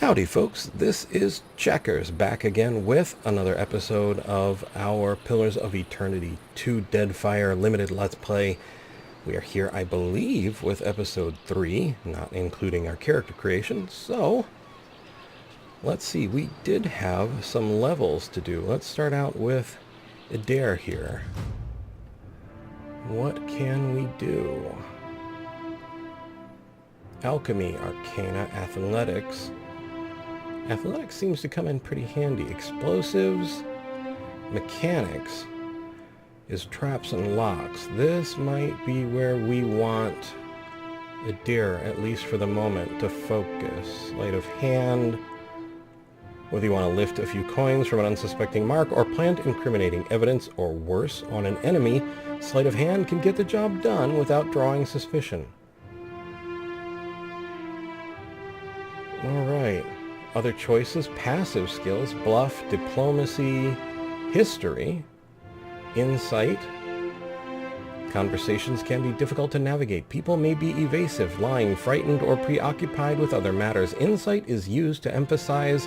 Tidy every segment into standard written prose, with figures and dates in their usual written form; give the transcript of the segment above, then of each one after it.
Howdy folks, this is Checkers back again with another episode of our Pillars of Eternity 2 Deadfire Limited Let's Play. We are here, I believe, with episode 3, not including our character creation, so let's see, we did have some levels to do. Let's start out with Adair here. What can we do? Alchemy, Arcana, Athletics. Athletics seems to come in pretty handy. Explosives, Mechanics is traps and locks. This might be where we want Adair, at least for the moment, to focus. Sleight of hand, whether you want to lift a few coins from an unsuspecting mark or plant incriminating evidence or worse on an enemy, sleight of hand can get the job done without drawing suspicion. Alright. Other choices, passive skills, bluff, diplomacy, history, insight. Conversations can be difficult to navigate. People may be evasive, lying, frightened, or preoccupied with other matters. Insight is used to empathize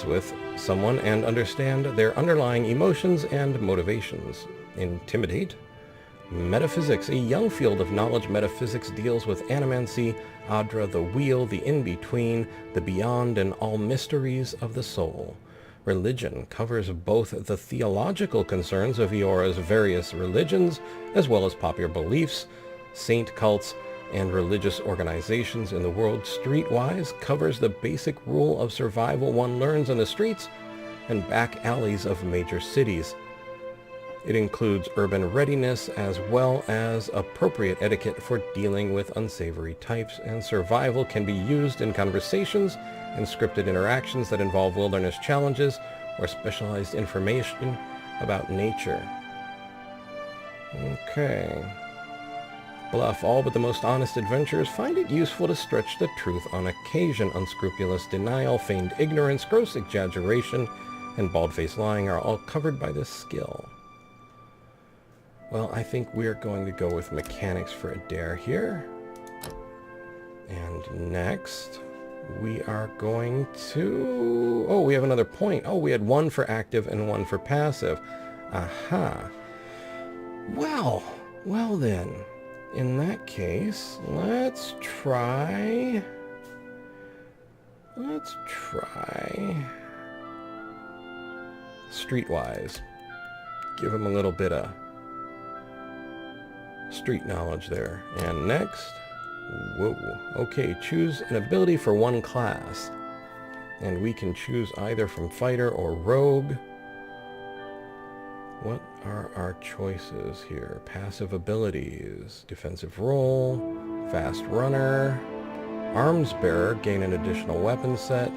with someone and understand their underlying emotions and motivations. Intimidate. Metaphysics, a young field of knowledge. Metaphysics deals with animancy, Adra, the wheel, the in-between, the beyond, and all mysteries of the soul. Religion covers both the theological concerns of Iora's various religions, as well as popular beliefs, saint cults, and religious organizations in the world. Streetwise covers the basic rule of survival one learns in the streets and back alleys of major cities. It includes urban readiness as well as appropriate etiquette for dealing with unsavory types, and survival can be used in conversations and scripted interactions that involve wilderness challenges or specialized information about nature. Okay. Bluff. All but the most honest adventurers find it useful to stretch the truth on occasion. Unscrupulous denial, feigned ignorance, gross exaggeration, and bald-faced lying are all covered by this skill. Well, I think we're going to go with mechanics for Adair here. And next, we are going to... Oh, we have another point. Oh, we had one for active and one for passive. Aha. Well then. In that case, let's try... Streetwise. Give him a little bit of street knowledge there. And next, whoa, okay, choose an ability for one class. And we can choose either from fighter or rogue. What are our choices here? Passive abilities, defensive role, fast runner, arms bearer, gain an additional weapon set,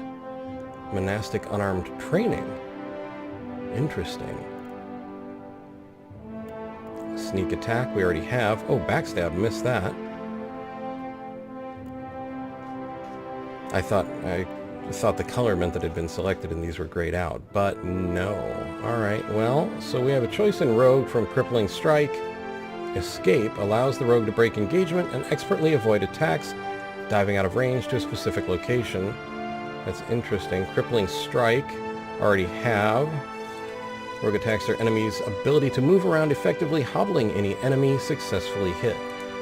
monastic unarmed training. Interesting. Sneak attack, we already have. Oh, backstab, missed that. I thought the color meant that it had been selected and these were grayed out, but no. Alright, well, so we have a choice in rogue from crippling strike. Escape allows the rogue to break engagement and expertly avoid attacks, diving out of range to a specific location. That's interesting. Crippling strike, already have. Rogue attacks their enemy's ability to move around effectively, hobbling any enemy successfully hit.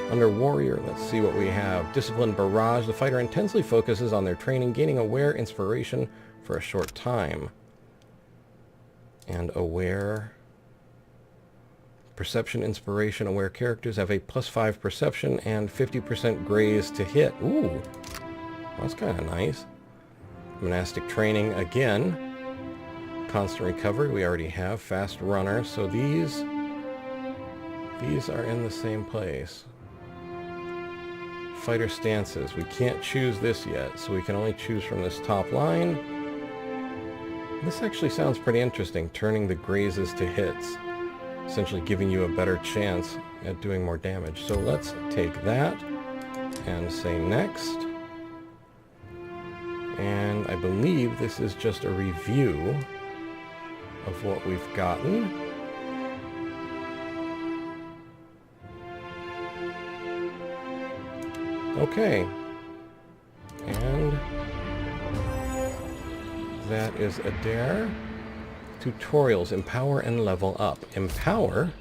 Under warrior, let's see what we have. Disciplined barrage. The fighter intensely focuses on their training, gaining aware inspiration for a short time. And aware. Perception, inspiration, aware characters have a +5 perception and 50% graze to hit. Ooh, that's kind of nice. Monastic training again. Constant recovery, we already have. Fast runner, so these are in the same place. Fighter stances, we can't choose this yet, so we can only choose from this top line. This actually sounds pretty interesting, turning the grazes to hits, essentially giving you a better chance at doing more damage. So let's take that and say next. And I believe this is just a review of what we've gotten. Okay. And That is Adair. Tutorials, empower and level up. Empower.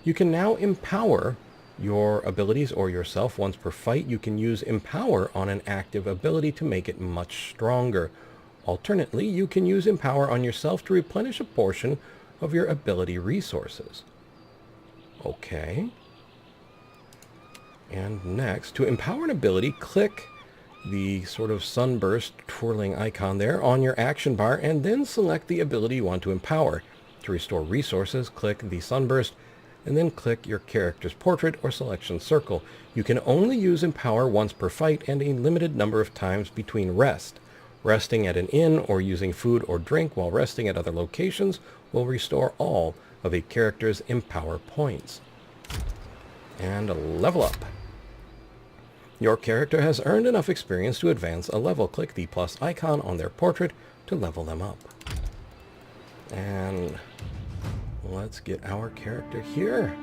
You can now empower your abilities or yourself once per fight. You can use empower on an active ability to make it much stronger. Alternately, you can use empower on yourself to replenish a portion of your ability resources. Okay. And next, to empower an ability, click the sort of sunburst twirling icon there on your action bar and then select the ability you want to empower. To restore resources, click the sunburst and then click your character's portrait or selection circle. You can only use empower once per fight and a limited number of times between rest. Resting at an inn or using food or drink while resting at other locations will restore all of a character's empower points. And level up. Your character has earned enough experience to advance a level. Click the plus icon on their portrait to level them up. And let's get our character here.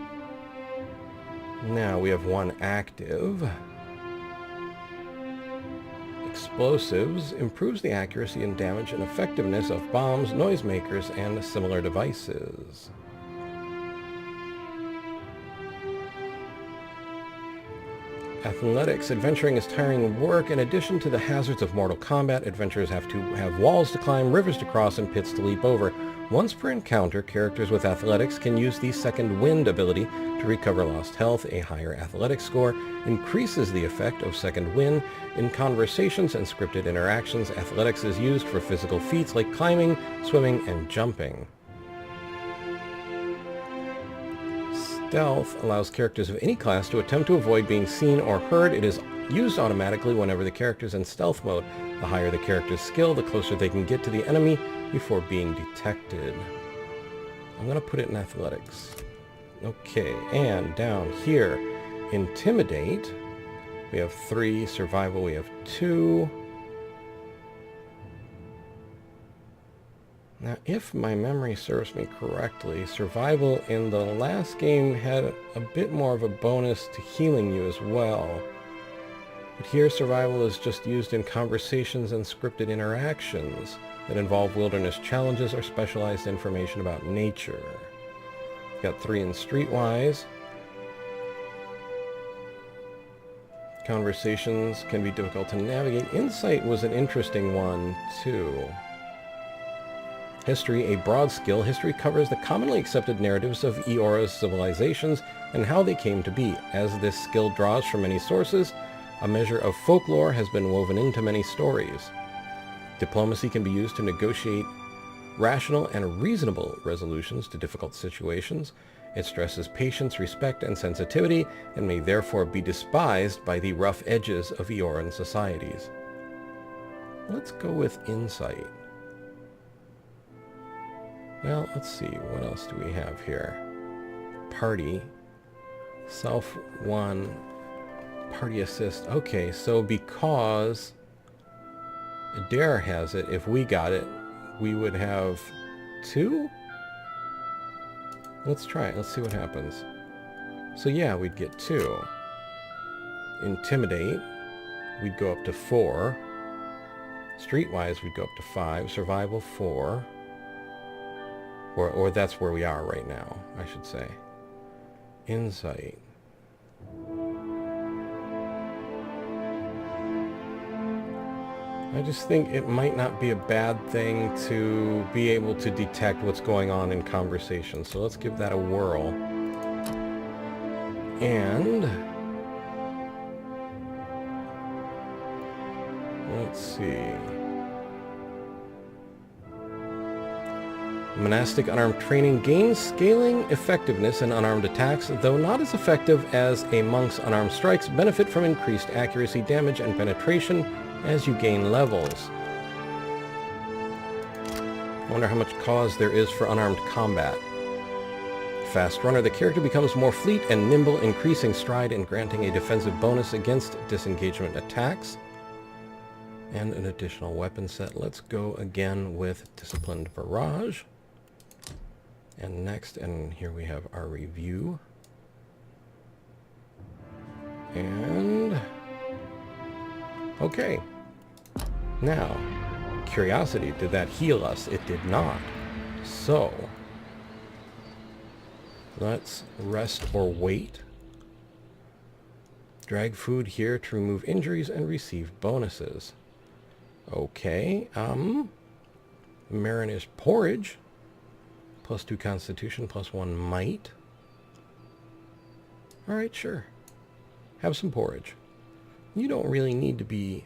Now we have one active. Explosives improves the accuracy and damage and effectiveness of bombs, noisemakers, and similar devices. Athletics. Adventuring is tiring work. In addition to the hazards of Mortal Kombat, adventurers have to have walls to climb, rivers to cross, and pits to leap over. Once per encounter, characters with athletics can use the Second Wind ability to recover lost health. A higher athletics score increases the effect of Second Wind. In conversations and scripted interactions, athletics is used for physical feats like climbing, swimming, and jumping. Stealth allows characters of any class to attempt to avoid being seen or heard. It is used automatically whenever the character is in stealth mode. The higher the character's skill, the closer they can get to the enemy before being detected. I'm going to put it in athletics. Okay, and down here, intimidate. We have 3. Survival, we have 2. Now, if my memory serves me correctly, survival in the last game had a bit more of a bonus to healing you as well. But here, survival is just used in conversations and scripted interactions that involve wilderness challenges or specialized information about nature. Got 3 in Streetwise. Conversations can be difficult to navigate. Insight was an interesting one, too. History, a broad skill. History covers the commonly accepted narratives of Eora's civilizations and how they came to be. As this skill draws from many sources, a measure of folklore has been woven into many stories. Diplomacy can be used to negotiate rational and reasonable resolutions to difficult situations. It stresses patience, respect, and sensitivity, and may therefore be despised by the rough edges of Eoran societies. Let's go with insight. Well, let's see, what else do we have here? Party. Self 1. Party assist. Okay, so because Adair has it, if we got it, we would have 2? Let's try it. Let's see what happens. So yeah, we'd get 2. Intimidate. We'd go up to 4. Streetwise, we'd go up to 5. Survival, 4. Or that's where we are right now, I should say. Insight. I just think it might not be a bad thing to be able to detect what's going on in conversation. So let's give that a whirl. And let's see. Monastic unarmed training gains scaling effectiveness in unarmed attacks, though not as effective as a monk's unarmed strikes. Benefit from increased accuracy, damage, and penetration as you gain levels. I wonder how much cause there is for unarmed combat. Fast runner, the character becomes more fleet and nimble, increasing stride and granting a defensive bonus against disengagement attacks. And an additional weapon set. Let's go again with Disciplined Barrage. And next, and here we have our review. And okay. Now, curiosity, did that heal us? It did not. So, let's rest or wait. Drag food here to remove injuries and receive bonuses. Okay, Mariner's porridge. +2 constitution, +1 might. Alright, sure. Have some porridge. You don't really need to be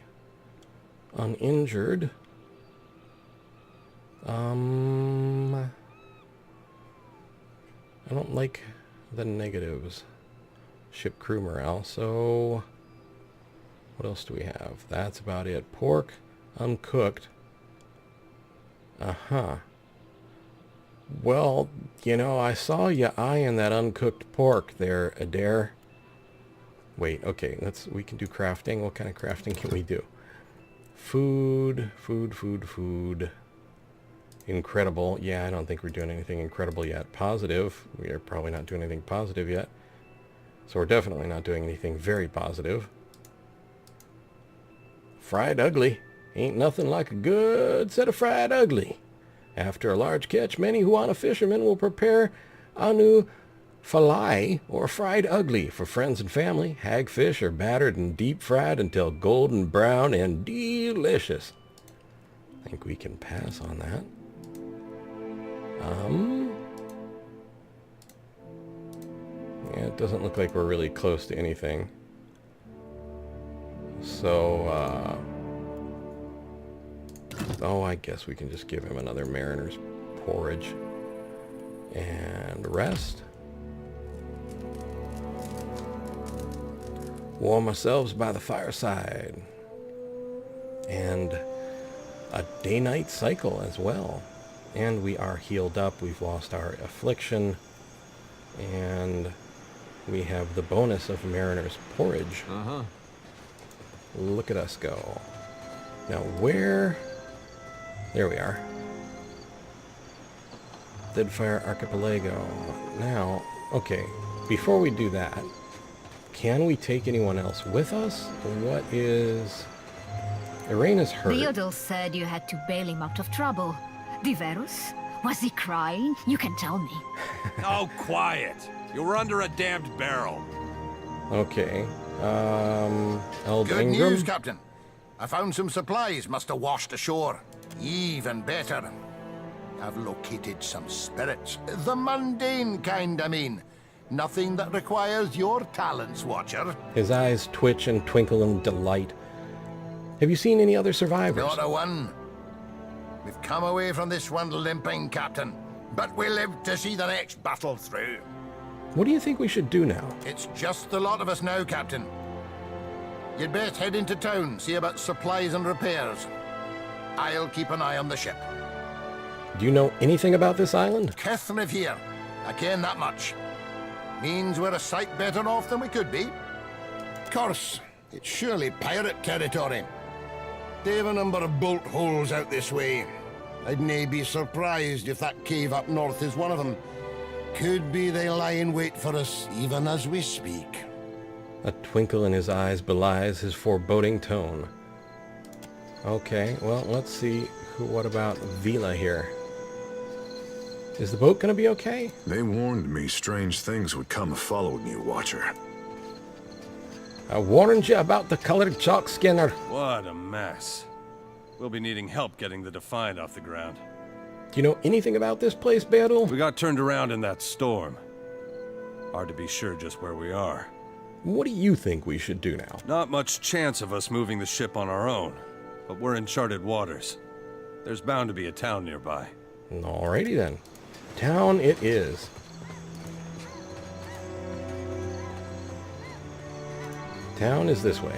uninjured. I don't like the negatives. Ship crew morale, so what else do we have? That's about it. Pork, uncooked. Well, you know, I saw you eyeing that uncooked pork there, Adair. Wait, okay, we can do crafting. What kind of crafting can we do? Food. Incredible. Yeah, I don't think we're doing anything incredible yet. Positive. We are probably not doing anything positive yet. So we're definitely not doing anything very positive. Fried ugly. Ain't nothing like a good set of fried ugly. After a large catch, many Huana fishermen will prepare anu falai, or fried ugly, for friends and family. Hagfish are battered and deep fried until golden brown and delicious. I think we can pass on that. Yeah, it doesn't look like we're really close to anything. So, oh, I guess we can just give him another mariner's porridge. And rest. Warm ourselves by the fireside. And a day-night cycle as well. And we are healed up. We've lost our affliction. And we have the bonus of mariner's porridge. Look at us go. Now where... There we are. Deadfire Archipelago. Now, okay, before we do that, can we take anyone else with us? What is... Irene is hurt. Theodore said you had to bail him out of trouble. Diverus? Was he crying? You can tell me. Oh, quiet! You were under a damned barrel. Okay. Eld Good Ingram. news, Captain. I found some supplies must have washed ashore. Even better. I've located some spirits. The mundane kind, I mean. Nothing that requires your talents, Watcher. His eyes twitch and twinkle in delight. Have you seen any other survivors? Not a one. We've come away from this one limping, Captain. But we live to see the next battle through. What do you think we should do now? It's just the lot of us now, Captain. You'd best head into town, see about supplies and repairs. I'll keep an eye on the ship. Do you know anything about this island? Kethriv here. I ken that much. Means we're a sight better off than we could be. Course, it's surely pirate territory. They've a number of bolt holes out this way. I'd nae be surprised if that cave up north is one of them. Could be they lie in wait for us even as we speak. A twinkle in his eyes belies his foreboding tone. Okay, well, let's see. What about Vila here? Is the boat gonna be okay? They warned me strange things would come following you, Watcher. I warned you about the colored chalk skinner. What a mess. We'll be needing help getting the Defiant off the ground. Do you know anything about this place, Beryl? We got turned around in that storm. Hard to be sure just where we are. What do you think we should do now? Not much chance of us moving the ship on our own, but we're in charted waters. There's bound to be a town nearby. Alrighty then. Town it is. Town is this way.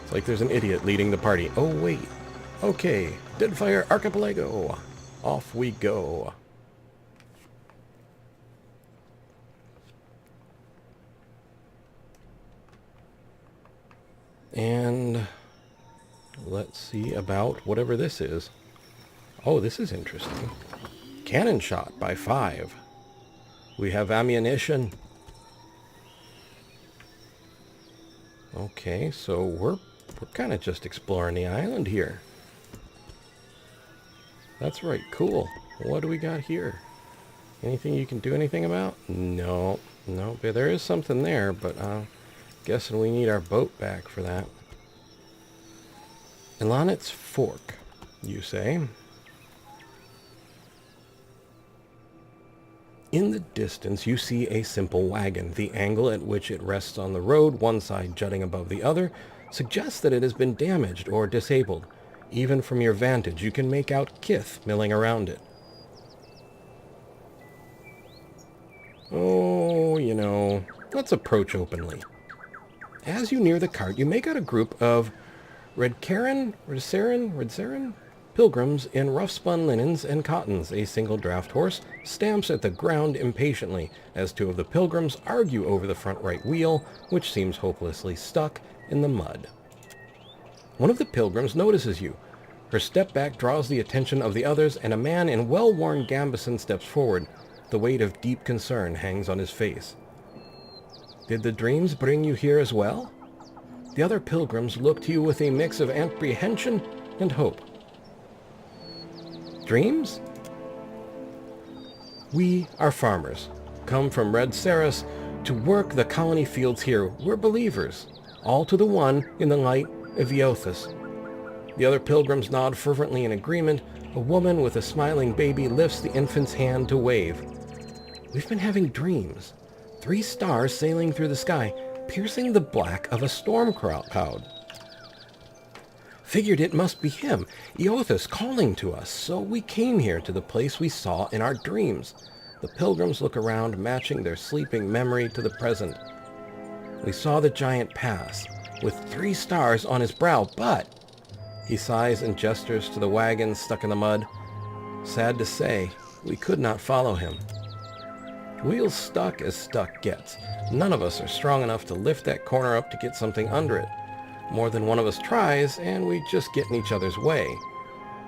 It's like there's an idiot leading the party. Oh, wait. Okay. Deadfire Archipelago. Off we go. And let's see about whatever this is. Oh, this is interesting. Cannon shot by 5. We have ammunition. Okay, so we're kind of just exploring the island here. That's right, cool. What do we got here? Anything you can do anything about? No, no, but there is something there, but guessing we need our boat back for that. Elanet's Fork, you say? In the distance, you see a simple wagon. The angle at which it rests on the road, one side jutting above the other, suggests that it has been damaged or disabled. Even from your vantage, you can make out kith milling around it. Oh, you know, let's approach openly. As you near the cart, you make out a group of Redsarin pilgrims in rough-spun linens and cottons. A single draft horse stamps at the ground impatiently as two of the pilgrims argue over the front right wheel, which seems hopelessly stuck in the mud. One of the pilgrims notices you. Her step back draws the attention of the others, and a man in well-worn gambeson steps forward. The weight of deep concern hangs on his face. Did the dreams bring you here as well? The other pilgrims look to you with a mix of apprehension and hope. Dreams? We are farmers, come from Red Saris to work the colony fields here. We're believers, all to the one in the light of Eothas. The other pilgrims nod fervently in agreement. A woman with a smiling baby lifts the infant's hand to wave. We've been having dreams. 3 stars sailing through the sky, piercing the black of a storm cloud. Figured it must be him, Eothas, calling to us, so we came here to the place we saw in our dreams. The pilgrims look around, matching their sleeping memory to the present. We saw the giant pass, with 3 stars on his brow, but... He sighs and gestures to the wagon stuck in the mud. Sad to say, we could not follow him. Wheels stuck as stuck gets. None of us are strong enough to lift that corner up to get something under it. More than one of us tries, and we just get in each other's way.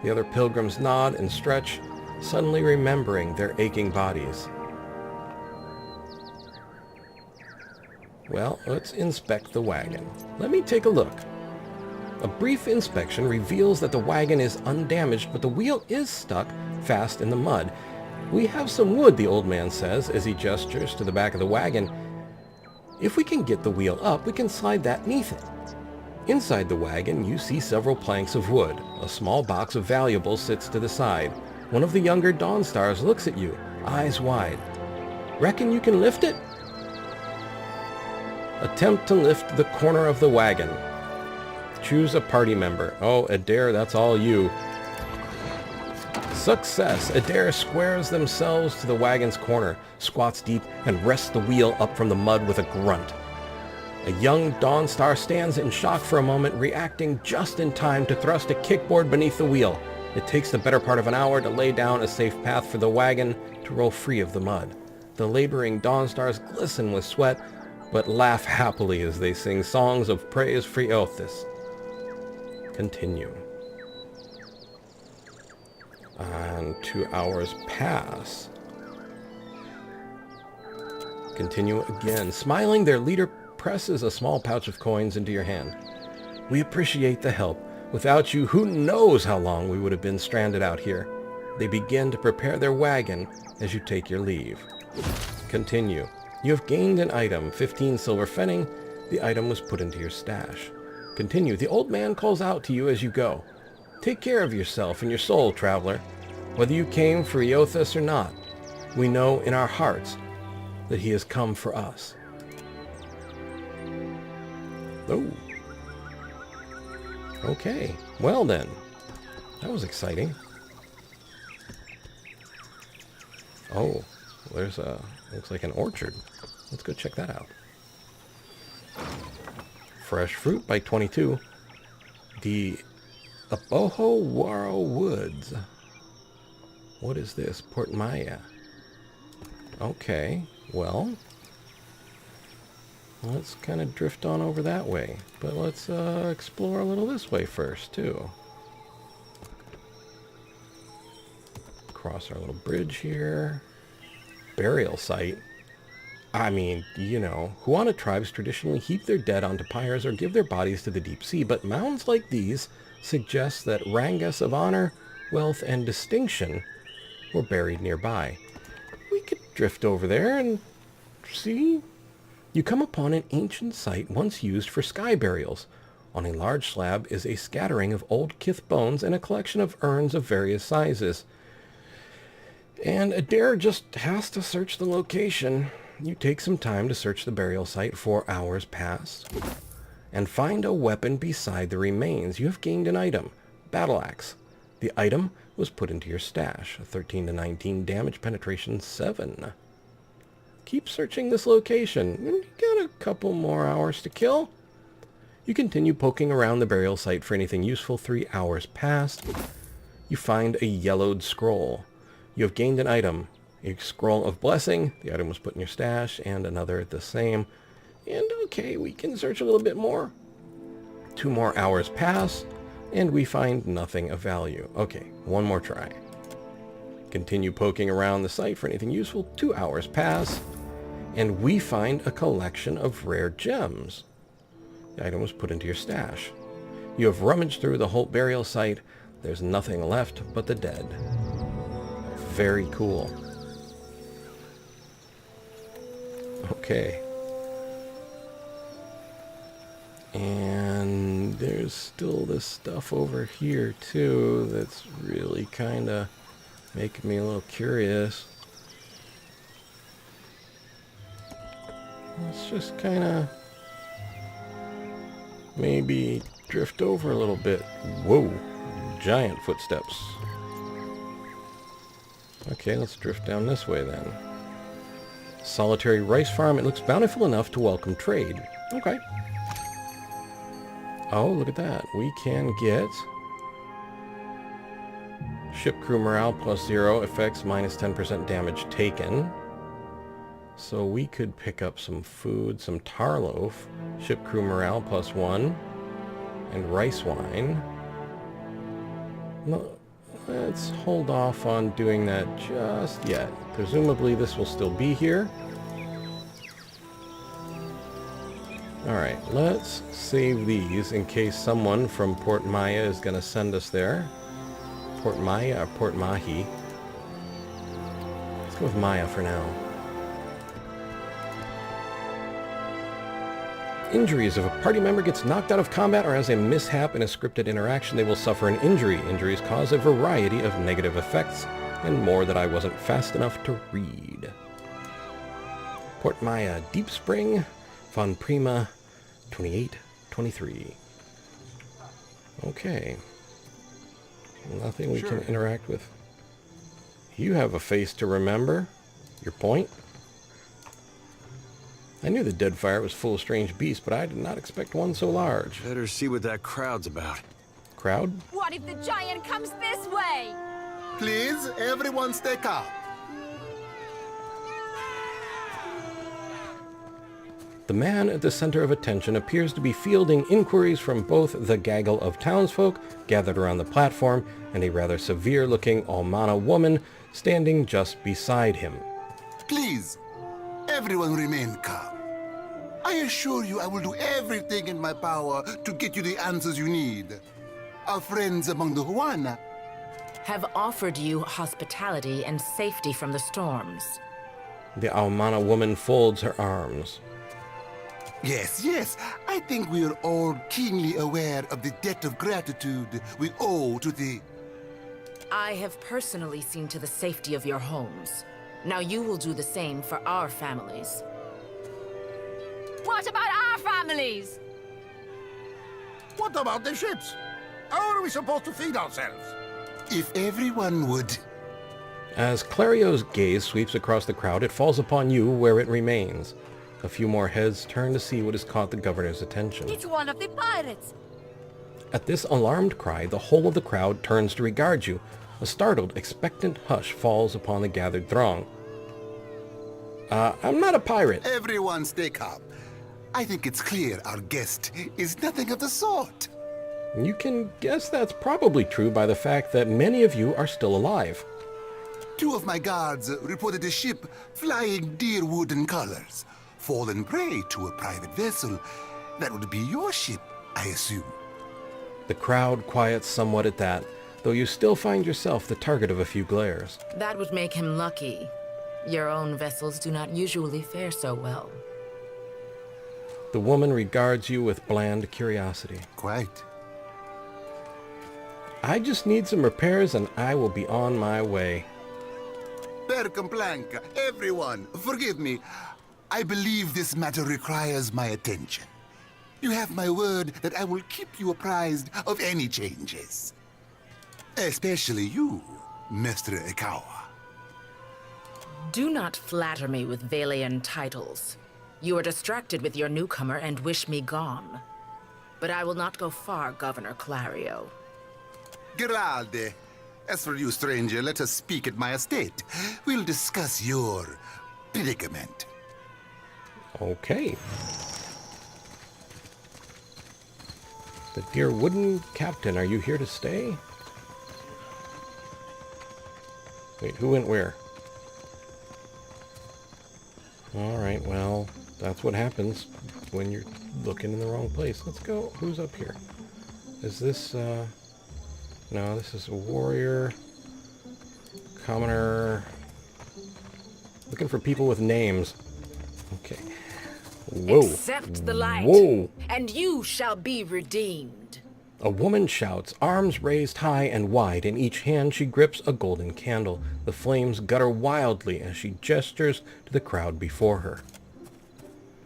The other pilgrims nod and stretch, suddenly remembering their aching bodies. Well, let's inspect the wagon. Let me take a look. A brief inspection reveals that the wagon is undamaged, but the wheel is stuck fast in the mud. We have some wood, the old man says as he gestures to the back of the wagon. If we can get the wheel up, we can slide that beneath it. Inside the wagon, you see several planks of wood. A small box of valuables sits to the side. One of the younger Dawnstars looks at you, eyes wide. Reckon you can lift it? Attempt to lift the corner of the wagon. Choose a party member. Oh, Adair, that's all you. Success! Adair squares themselves to the wagon's corner, squats deep, and rests the wheel up from the mud with a grunt. A young Dawnstar stands in shock for a moment, reacting just in time to thrust a kickboard beneath the wheel. It takes the better part of an hour to lay down a safe path for the wagon to roll free of the mud. The laboring Dawnstars glisten with sweat, but laugh happily as they sing songs of praise for Eothas. Continue. And 2 hours pass. Continue again. Smiling, their leader presses a small pouch of coins into your hand. We appreciate the help. Without you, who knows how long we would have been stranded out here. They begin to prepare their wagon as you take your leave. Continue. You have gained an item, 15 silver pfennig. The item was put into your stash. Continue. The old man calls out to you as you go. Take care of yourself and your soul, traveler. Whether you came for Eothas or not, we know in our hearts that he has come for us. Oh. Okay. Well then. That was exciting. Oh. There's looks like an orchard. Let's go check that out. Fresh fruit by 22. The Abohowaro Woods. What is this? Port Maya. Okay. Well, let's kind of drift on over that way. But let's explore a little this way first, too. Cross our little bridge here. Burial site. I mean, you know, Huana tribes traditionally heap their dead onto pyres or give their bodies to the deep sea, but mounds like these suggest that rangas of honor, wealth, and distinction were buried nearby. We could drift over there and see. You come upon an ancient site once used for sky burials. On a large slab is a scattering of old kith bones and a collection of urns of various sizes. And Adair just has to search the location. You take some time to search the burial site. 4 hours pass. And find a weapon beside the remains. You have gained an item. Battle Axe. The item was put into your stash. 13 to 19 damage, penetration 7. Keep searching this location. You got a couple more hours to kill. You continue poking around the burial site for anything useful. 3 hours passed. You find a yellowed scroll. You have gained an item. A scroll of blessing. The item was put in your stash, and another the same. And okay, we can search a little bit more. 2 more hours pass, and we find nothing of value. Okay, one more try. Continue poking around the site for anything useful. 2 hours pass, and we find a collection of rare gems. The item was put into your stash. You have rummaged through the whole burial site. There's nothing left but the dead. Very cool. Okay. And there's still this stuff over here too that's really kind of making me a little curious. Let's just kind of maybe drift over a little bit. Whoa, giant footsteps. Okay, let's drift down this way then. Solitary rice farm. It looks bountiful enough to welcome trade. Okay. Oh, look at that. We can get ship crew morale +0, effects -10% damage taken. So we could pick up some food, some tarloaf, ship crew morale +1, and rice wine. No, let's hold off on doing that just yet. Presumably this will still be here. Alright, let's save these in case someone from Port Maya is going to send us there. Port Maya or Port Mahi? Let's go with Maya for now. Injuries. If a party member gets knocked out of combat or has a mishap in a scripted interaction, they will suffer an injury. Injuries cause a variety of negative effects and more that I wasn't fast enough to read. Port Maya, Deep Spring, Von Prima, 28-23. Okay. Nothing we can interact with. You have a face to remember. Your point? I knew the Deadfire was full of strange beasts, but I did not expect one so large. Better see what that crowd's about. Crowd? What if the giant comes this way? Please, everyone stay calm. The man at the center of attention appears to be fielding inquiries from both the gaggle of townsfolk gathered around the platform and a rather severe-looking Almana woman standing just beside him. Please, everyone remain calm. I assure you I will do everything in my power to get you the answers you need. Our friends among the Huana have offered you hospitality and safety from the storms. The Almana woman folds her arms. Yes. I think we are all keenly aware of the debt of gratitude we owe to the... I have personally seen to the safety of your homes. Now you will do the same for our families. What about our families? What about the ships? How are we supposed to feed ourselves? If everyone would... As Clario's gaze sweeps across the crowd, it falls upon you where it remains. A few more heads turn to see what has caught the governor's attention. It's one of the pirates. At this alarmed cry, the whole of the crowd turns to regard you. A startled, expectant hush falls upon the gathered throng. I'm not a pirate. Everyone stay calm. I think it's clear our guest is nothing of the sort. You can guess that's probably true by the fact that many of you are still alive. 2 of my guards reported a ship flying deer wooden colors, fallen prey to a private vessel. That would be your ship, I assume. The crowd quiets somewhat at that, though you still find yourself the target of a few glares. That would make him lucky. Your own vessels do not usually fare so well. The woman regards you with bland curiosity. Quite. I just need some repairs and I will be on my way. Per complanca, everyone, forgive me. I believe this matter requires my attention. You have my word that I will keep you apprised of any changes. Especially you, Mr. Ikawa. Do not flatter me with Valian titles. You are distracted with your newcomer and wish me gone. But I will not go far, Governor Clario. Grande. As for you, stranger, let us speak at my estate. We'll discuss your predicament. Okay. The dear wooden captain, are you here to stay? Wait, who went where? Alright, well, that's what happens when you're looking in the wrong place. Let's go. Who's up here? Is this, no, this is a warrior. Commoner. Looking for people with names. Okay. Whoa. Accept the light, Whoa. and you shall be redeemed. A woman shouts, arms raised high and wide. In each hand she grips a golden candle. The flames gutter wildly as she gestures to the crowd before her.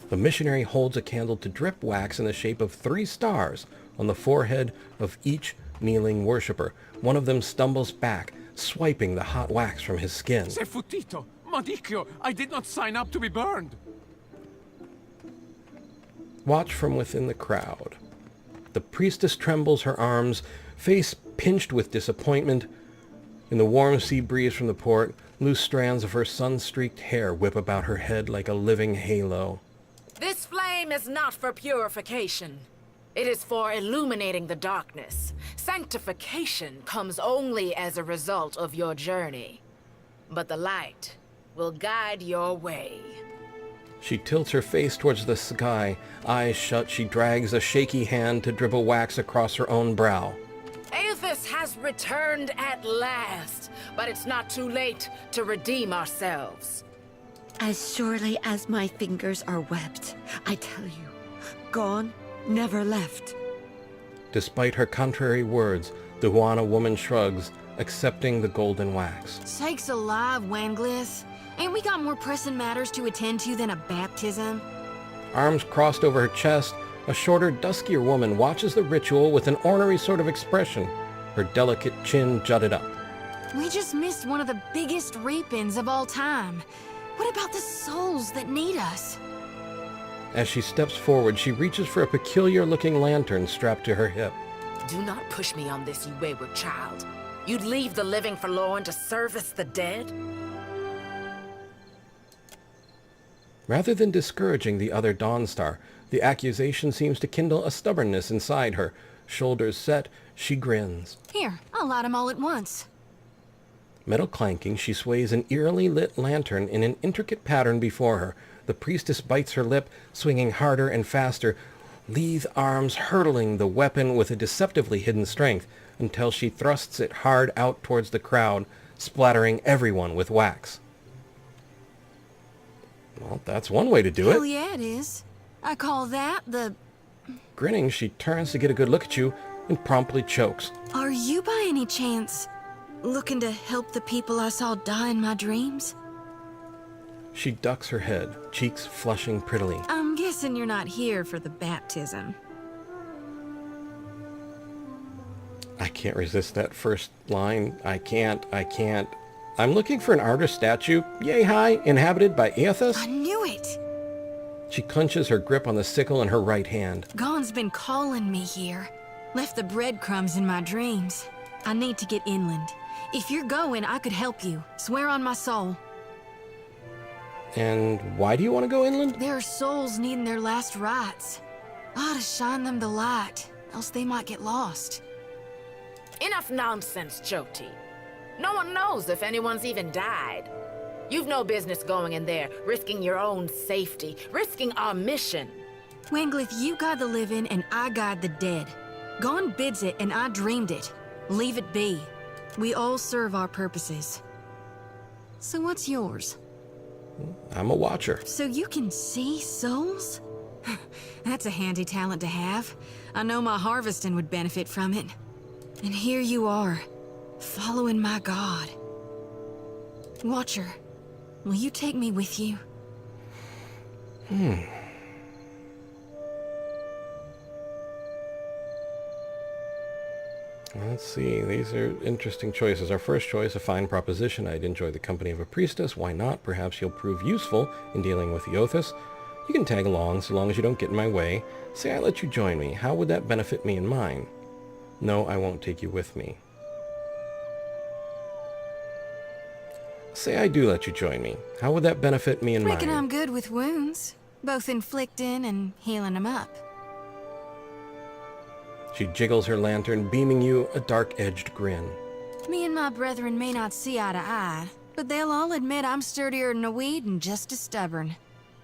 The missionary holds a candle to drip wax in the shape of 3 stars on the forehead of each kneeling worshipper. One of them stumbles back, swiping the hot wax from his skin. Se futito! Madicchio! I did not sign up to be burned! Watch from within the crowd. The priestess trembles her arms, face pinched with disappointment. In the warm sea breeze from the port, loose strands of her sun-streaked hair whip about her head like a living halo. This flame is not for purification. It is for illuminating the darkness. Sanctification comes only as a result of your journey. But the light will guide your way. She tilts her face towards the sky. Eyes shut, she drags a shaky hand to dribble wax across her own brow. Aethys has returned at last, but it's not too late to redeem ourselves. As surely as my fingers are webbed, I tell you, gone, never left. Despite her contrary words, the Huana woman shrugs, accepting the golden wax. Sakes alive, Wanglis. Ain't we got more pressing matters to attend to than a baptism? Arms crossed over her chest, a shorter, duskier woman watches the ritual with an ornery sort of expression, her delicate chin jutted up. We just missed one of the biggest reap-ins of all time. What about the souls that need us? As she steps forward, she reaches for a peculiar-looking lantern strapped to her hip. Do not push me on this, you wayward child. You'd leave the living forlorn to service the dead? Rather than discouraging the other Dawnstar, the accusation seems to kindle a stubbornness inside her. Shoulders set, she grins. Here, I'll light 'em all at once. Metal clanking, she sways an eerily lit lantern in an intricate pattern before her. The priestess bites her lip, swinging harder and faster, lithe arms hurtling the weapon with a deceptively hidden strength, until she thrusts it hard out towards the crowd, splattering everyone with wax. Well, that's one way to do Hell it. yeah, it is. I call that the... Grinning, she turns to get a good look at you and promptly chokes. Are you by any chance looking to help the people I saw die in my dreams? She ducks her head, cheeks flushing prettily. I'm guessing you're not here for the baptism. I can't resist that first line. I can't. I'm looking for an artist statue, yay high, inhabited by Aethys. I knew it! She clenches her grip on the sickle in her right hand. Gon's been calling me here. Left the breadcrumbs in my dreams. I need to get inland. If you're going, I could help you. Swear on my soul. And why do you want to go inland? There are souls needing their last rites. I ought to shine them the light, else they might get lost. Enough nonsense, Xoti. No one knows if anyone's even died. You've no business going in there, risking your own safety, risking our mission. Wanglith, you guide the living and I guide the dead. Gon bids it and I dreamed it. Leave it be. We all serve our purposes. So what's yours? I'm a watcher. So you can see souls? That's a handy talent to have. I know my harvesting would benefit from it. And here you are, following my god. Watcher, will you take me with you? Let's see, these are interesting choices. Our first choice, a fine proposition. I'd enjoy the company of a priestess. Why not? Perhaps you'll prove useful in dealing with the Othis. You can tag along so long as you don't get in my way. Say I let you join me. How would that benefit me and mine? No, I won't take you with me. Say I do let you join me. How would that benefit me and Reckon mine? I'm good with wounds, both inflicting and healing them up. She jiggles her lantern, beaming you a dark-edged grin. Me and my brethren may not see eye to eye, but they'll all admit I'm sturdier than a weed and just as stubborn.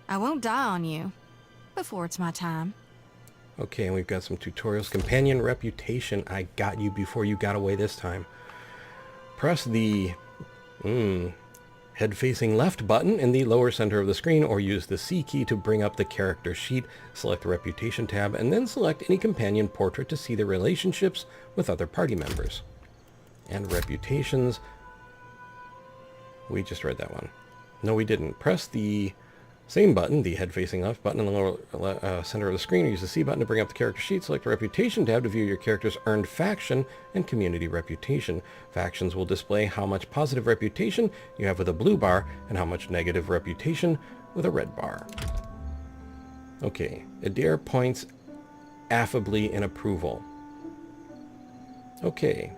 I won't die on you before it's my time. Okay, and we've got some tutorials. Companion reputation. I got you before you got away this time. Press the head-facing left button in the lower center of the screen, or use the C key to bring up the character sheet. Select the Reputation tab, and then select any companion portrait to see their relationships with other party members. And reputations. We just read that one. No, we didn't. Press the same button, the head-facing left button in the lower center of the screen, or use the C button to bring up the character sheet. Select the Reputation tab to view your character's earned faction and community reputation. Factions will display how much positive reputation you have with a blue bar and how much negative reputation with a red bar. Okay, Adair points affably in approval. Okay.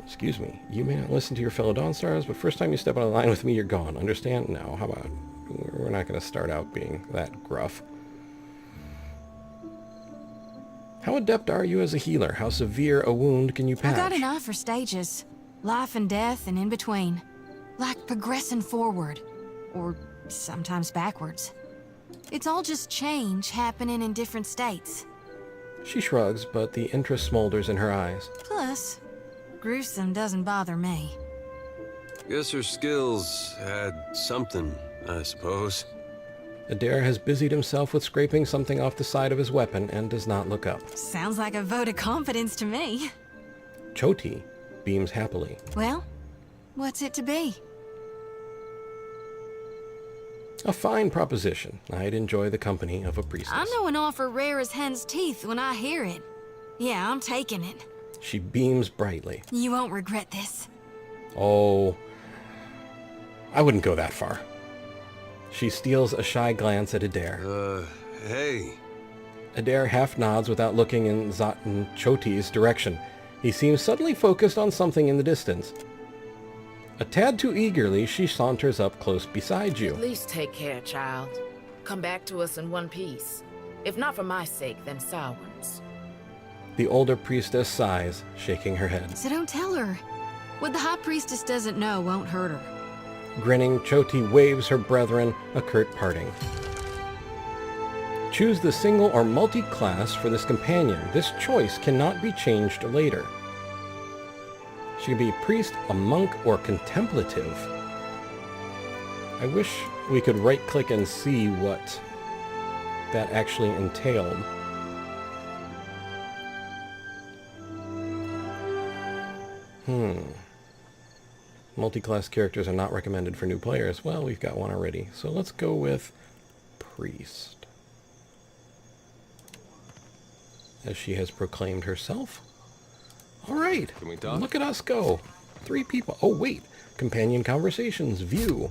Excuse me, you may not listen to your fellow Dawnstars, but first time you step on a line with me, you're gone. Understand? No, how about... We're not going to start out being that gruff. How adept are you as a healer? How severe a wound can you patch? I got an eye for stages. Life and death and in between. Like progressing forward. Or sometimes backwards. It's all just change happening in different states. She shrugs, but the interest smolders in her eyes. Plus, gruesome doesn't bother me. Guess her skills had something, I suppose. Adair has busied himself with scraping something off the side of his weapon and does not look up. Sounds like a vote of confidence to me. Xoti beams happily. Well, what's it to be? A fine proposition. I'd enjoy the company of a priestess. I know an offer rare as hen's teeth when I hear it. Yeah, I'm taking it. She beams brightly. You won't regret this. Oh, I wouldn't go that far. She steals a shy glance at Adair. Hey. Adair half nods without looking in Xoti's direction. He seems suddenly focused on something in the distance. A tad too eagerly, she saunters up close beside you. At least take care, child. Come back to us in one piece. If not for my sake, then Samhain's. The older priestess sighs, shaking her head. So don't tell her. What the High Priestess doesn't know won't hurt her. Grinning, Xoti waves her brethren a curt parting. Choose the single or multi-class for this companion. This choice cannot be changed later. She can be a priest, a monk, or contemplative. I wish we could right-click and see what that actually entailed. Multi-class characters are not recommended for new players. Well, we've got one already. So let's go with priest, as she has proclaimed herself. All right, Can we talk? Look at us go. 3 people. Oh, wait. Companion conversations. View.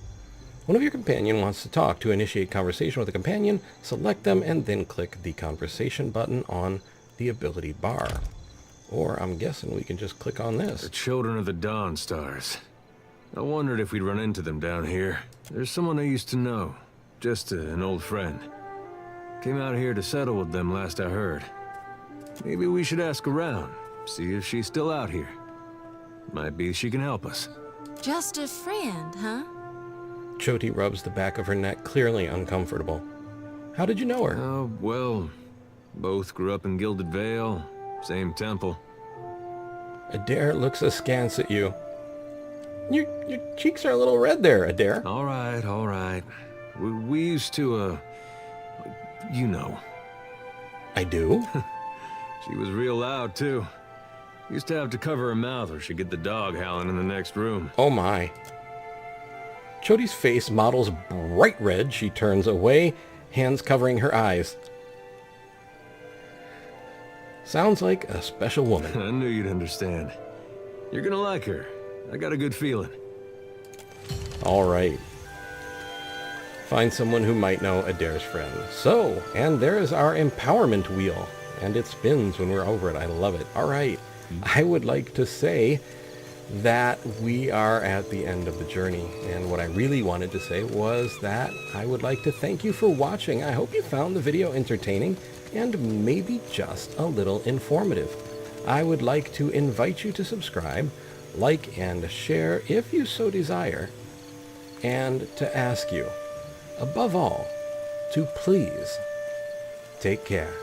One of your companion wants to talk. To initiate conversation with a companion, select them and then click the conversation button on the ability bar. Or I'm guessing we can just click on this. The children of the Dawnstars. I wondered if we'd run into them down here. There's someone I used to know. Just an old friend. Came out here to settle with them last I heard. Maybe we should ask around. See if she's still out here. Might be she can help us. Just a friend, huh? Xoti rubs the back of her neck, clearly uncomfortable. How did you know her? Oh, well, both grew up in Gilded Vale, same temple. Adair looks askance at you. Your cheeks are a little red there, Adair. All right, all right. We used to, you know. I do? She was real loud, too. Used to have to cover her mouth or she'd get the dog howling in the next room. Oh my. Xoti's face models bright red. She turns away, hands covering her eyes. Sounds like a special woman. I knew you'd understand. You're gonna like her. I got a good feeling. All right. Find someone who might know Adair's friend. So, and there is our empowerment wheel. And it spins when we're over it. I love it. All right. I would like to say that we are at the end of the journey. And what I really wanted to say was that I would like to thank you for watching. I hope you found the video entertaining and maybe just a little informative. I would like to invite you to subscribe, like, and share if you so desire, and to ask you, above all, to please take care.